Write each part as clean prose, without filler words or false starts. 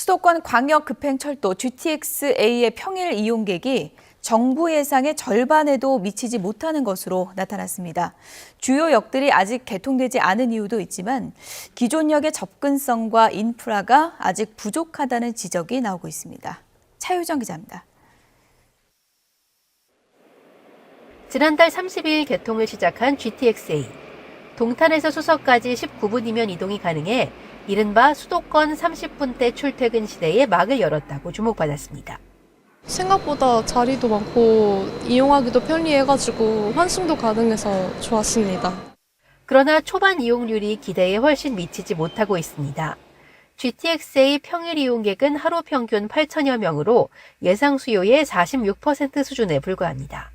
수도권 광역급행철도 GTX-A의 평일 이용객이 정부 예상의 절반에도 미치지 못하는 것으로 나타났습니다. 주요 역들이 아직 개통되지 않은 이유도 있지만 기존 역의 접근성과 인프라가 아직 부족하다는 지적이 나오고 있습니다. 차유정 기자입니다. 지난달 32일 개통을 시작한 GTX-A. 동탄에서 수서까지 19분이면 이동이 가능해 이른바 수도권 30분대 출퇴근 시대에 막을 열었다고 주목받았습니다. 생각보다 자리도 많고 이용하기도 편리해가지고 환승도 가능해서 좋았습니다. 그러나 초반 이용률이 기대에 훨씬 미치지 못하고 있습니다. GTX-A 평일 이용객은 하루 평균 8천여 명으로 예상 수요의 46% 수준에 불과합니다.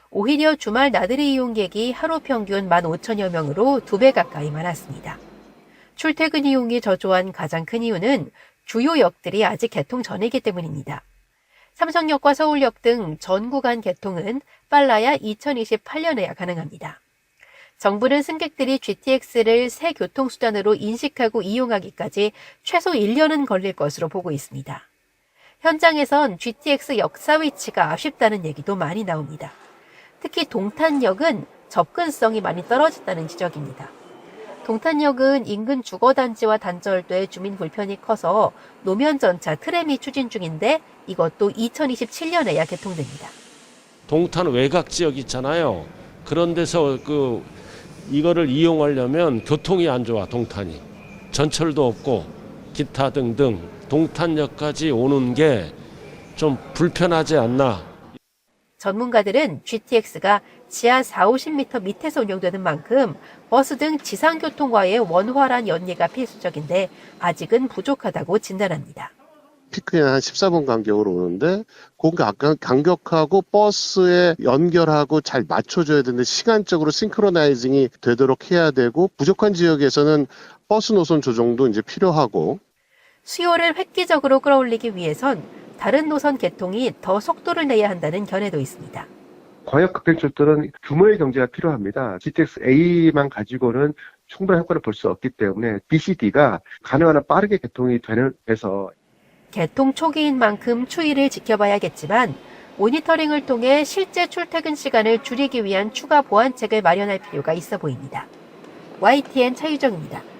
오히려 주말 나들이 이용객이 하루 평균 15,000여 명으로 2배 가까이 많았습니다. 출퇴근 이용이 저조한 가장 큰 이유는 주요 역들이 아직 개통 전이기 때문입니다. 삼성역과 서울역 등 전 구간 개통은 빨라야 2028년에야 가능합니다. 정부는 승객들이 GTX를 새 교통수단으로 인식하고 이용하기까지 최소 1년은 걸릴 것으로 보고 있습니다. 현장에선 GTX 역사 위치가 아쉽다는 얘기도 많이 나옵니다. 특히 동탄역은 접근성이 많이 떨어진다는 지적입니다. 동탄역은 인근 주거단지와 단절돼 주민 불편이 커서 노면전차 트램이 추진 중인데 이것도 2027년에야 개통됩니다. 동탄 외곽 지역 있잖아요. 그런 데서 이거를 이용하려면 교통이 안 좋아, 동탄이. 전철도 없고 기타 등등 동탄역까지 오는 게 좀 불편하지 않나. 전문가들은 GTX가 지하 40-50m 밑에서 운영되는 만큼 버스 등 지상교통과의 원활한 연계가 필수적인데 아직은 부족하다고 진단합니다. 피크에 한 14분 간격으로 오는데 그 간격하고 버스에 연결하고 잘 맞춰줘야 되는데 시간적으로 싱크로나이징이 되도록 해야 되고 부족한 지역에서는 버스 노선 조정도 이제 필요하고 수요를 획기적으로 끌어올리기 위해선 다른 노선 개통이 더 속도를 내야 한다는 견해도 있습니다. 광역급행철도는 규모의 경제가 필요합니다. GTX-A만 가지고는 충분한 효과를 볼 수 없기 때문에 BCD가 가능한 한 빠르게 개통이 돼서 개통 초기인 만큼 추이를 지켜봐야겠지만 모니터링을 통해 실제 출퇴근 시간을 줄이기 위한 추가 보완책을 마련할 필요가 있어 보입니다. YTN 차유정입니다.